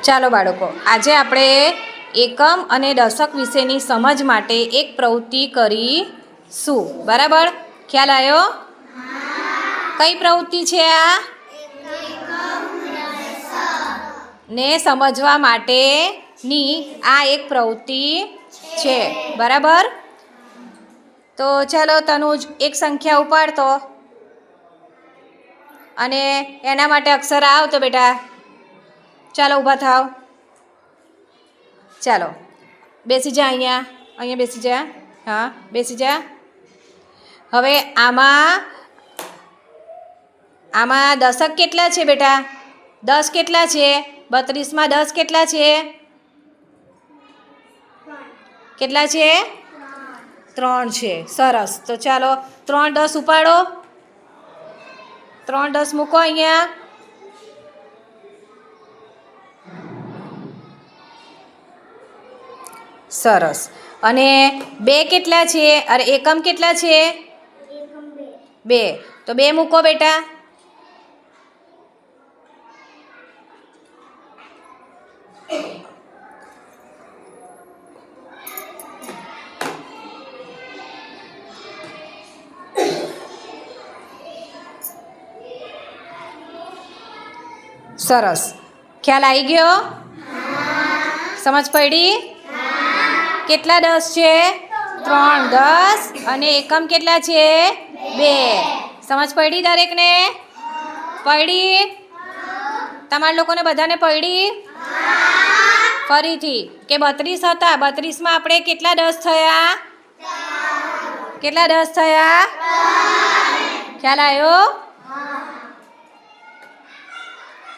ચાલો બાળકો, આજે આપણે એકમ અને દશક વિશેની સમજ માટે એક પ્રવૃત્તિ કરીશું. બરાબર? ખ્યાલ આવ્યો? કઈ પ્રવૃત્તિ છે આ? ને સમજવા માટેની આ એક પ્રવૃત્તિ છે. બરાબર? તો ચાલો તનુજ એક સંખ્યા ઉપાડતો અને એના માટે અક્ષર આવતો બેટા. ચાલો ઊભા થાવ. ચાલો બેસી જા, અહીંયા બેસી જા. હા, બેસી જા. હવે આમાં દશક કેટલા છે બેટા? 10 કેટલા છે? 32માં 10 કેટલા છે? કેટલા છે? 3 છે. સરસ. તો ચાલો 3 10 ઉપાડો. 3 10 મૂકો અહીંયા. સરસ. અને 2 કેટલા છે? અરે એકમ કેટલા છે? 2. તો 2 મૂકો બેટા. સરસ. ખ્યાલ આવી ગયો? સમજ પડી? કેટલા 10 છે? 3 10. અને એકમ કેટલા છે? 2. સમજ પડી દરેકને? પડી? તમારા લોકોને બધાને પડી? ફરીથી કે 32 હતા, 32માં આપણે કેટલા 10 થયા? કેટલા 10 થયા? ખ્યાલ આવ્યો?